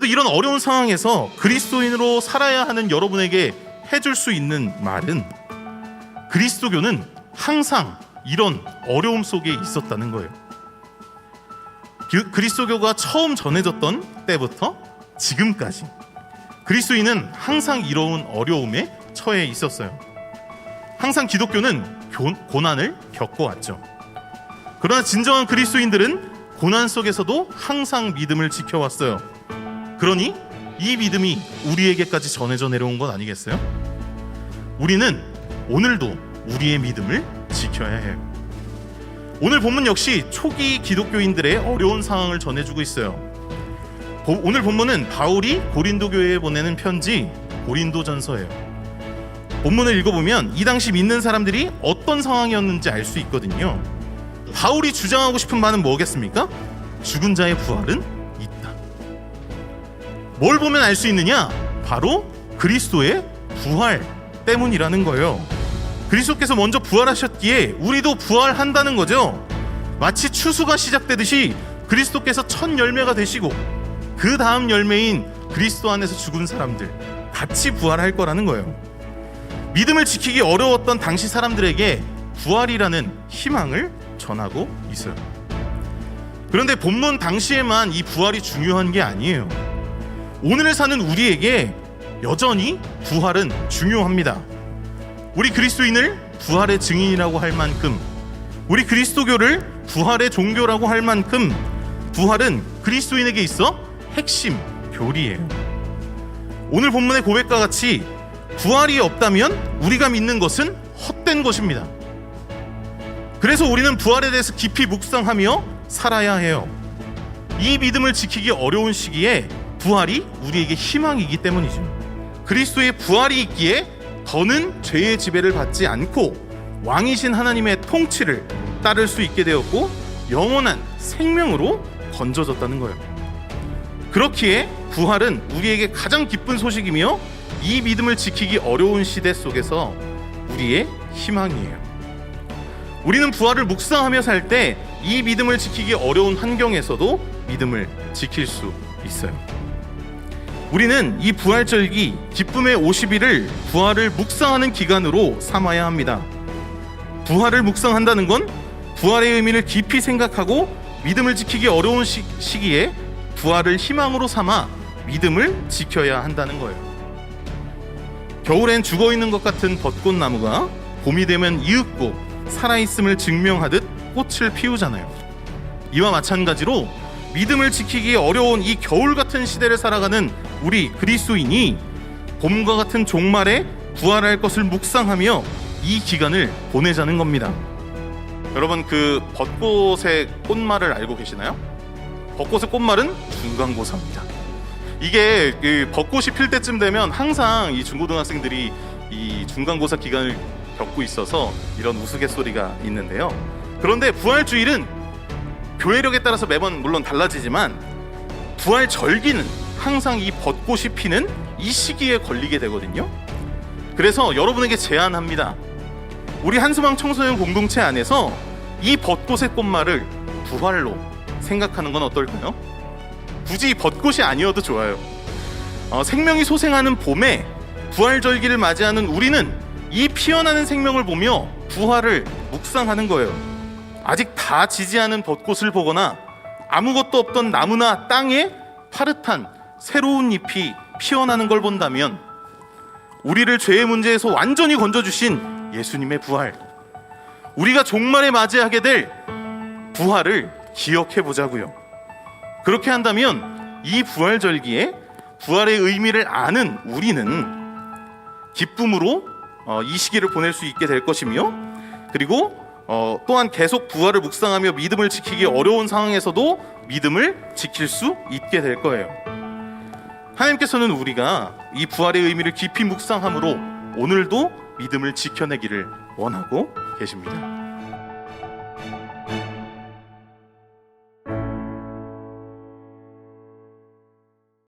이런 어려운 상황에서 그리스도인으로 살아야 하는 여러분에게 해줄 수 있는 말은, 그리스도교는 항상 이런 어려움 속에 있었다는 거예요. 그리스도교가 처음 전해졌던 때부터 지금까지 그리스도인은 항상 이런 어려움에 처해 있었어요. 항상 기독교는 고난을 겪어왔죠. 그러나 진정한 그리스도인들은 고난 속에서도 항상 믿음을 지켜왔어요. 그러니 이 믿음이 우리에게까지 전해져 내려온 것 아니겠어요? 우리는 오늘도 우리의 믿음을 지켜야 해요. 오늘 본문 역시 초기 기독교인들의 어려운 상황을 전해주고 있어요. 오늘 본문은 바울이 고린도 교회에 보내는 편지 고린도전서예요. 본문을 읽어보면 이 당시 믿는 사람들이 어떤 상황이었는지 알 수 있거든요. 바울이 주장하고 싶은 바는 뭐겠습니까? 죽은 자의 부활은 있다. 뭘 보면 알 수 있느냐? 바로 그리스도의 부활 때문이라는 거예요. 그리스도께서 먼저 부활하셨기에 우리도 부활한다는 거죠. 마치 추수가 시작되듯이 그리스도께서 첫 열매가 되시고 그 다음 열매인 그리스도 안에서 죽은 사람들 같이 부활할 거라는 거예요. 믿음을 지키기 어려웠던 당시 사람들에게 부활이라는 희망을 전하고 있어요. 그런데 본문 당시에만 이 부활이 중요한 게 아니에요. 오늘을 사는 우리에게 여전히 부활은 중요합니다. 우리 그리스도인을 부활의 증인이라고 할 만큼, 우리 그리스도교를 부활의 종교라고 할 만큼 부활은 그리스도인에게 있어 핵심 교리예요. 오늘 본문의 고백과 같이 부활이 없다면 우리가 믿는 것은 헛된 것입니다. 그래서 우리는 부활에 대해서 깊이 묵상하며 살아야 해요. 이 믿음을 지키기 어려운 시기에 부활이 우리에게 희망이기 때문이죠. 그리스도의 부활이 있기에 더는 죄의 지배를 받지 않고 왕이신 하나님의 통치를 따를 수 있게 되었고 영원한 생명으로 건져졌다는 거예요. 그렇기에 부활은 우리에게 가장 기쁜 소식이며 이 믿음을 지키기 어려운 시대 속에서 우리의 희망이에요. 우리는 부활을 묵상하며 살 때 이 믿음을 지키기 어려운 환경에서도 믿음을 지킬 수 있어요. 우리는 이 부활절기 기쁨의 50일을 부활을 묵상하는 기간으로 삼아야 합니다. 부활을 묵상한다는 건 부활의 의미를 깊이 생각하고 믿음을 지키기 어려운 시기에 부활을 희망으로 삼아 믿음을 지켜야 한다는 거예요. 겨울엔 죽어있는 것 같은 벚꽃나무가 봄이 되면 이윽고 살아있음을 증명하듯 꽃을 피우잖아요. 이와 마찬가지로 믿음을 지키기 어려운 이 겨울 같은 시대를 살아가는 우리 그리스도인이 봄과 같은 종말에 부활할 것을 묵상하며 이 기간을 보내자는 겁니다. 여러분, 그 벚꽃의 꽃말을 알고 계시나요? 벚꽃의 꽃말은 중간고사입니다. 이게 그 벚꽃이 필 때쯤 되면 항상 이 중고등학생들이 이 중간고사 기간을 겪고 있어서 이런 우스갯소리가 있는데요. 그런데 부활주일은 교회력에 따라서 매번 물론 달라지지만 부활절기는 항상 이 벚꽃이 피는 이 시기에 걸리게 되거든요. 그래서 여러분에게 제안합니다. 우리 한수망 청소년 공동체 안에서 이 벚꽃의 꽃말을 부활로 생각하는 건 어떨까요? 굳이 벚꽃이 아니어도 좋아요. 생명이 소생하는 봄에 부활절기를 맞이하는 우리는 이 피어나는 생명을 보며 부활을 묵상하는 거예요. 아직 다 지지 않은 벚꽃을 보거나 아무것도 없던 나무나 땅에 파릇한 새로운 잎이 피어나는 걸 본다면 우리를 죄의 문제에서 완전히 건져주신 예수님의 부활, 우리가 종말에 맞이하게 될 부활을 기억해 보자고요. 그렇게 한다면 이 부활절기에 부활의 의미를 아는 우리는 기쁨으로 이 시기를 보낼 수 있게 될 것이며, 그리고 또한 계속 부활을 묵상하며 믿음을 지키기 어려운 상황에서도 믿음을 지킬 수 있게 될 거예요. 하나님께서는 우리가 이 부활의 의미를 깊이 묵상함으로 오늘도 믿음을 지켜내기를 원하고 계십니다.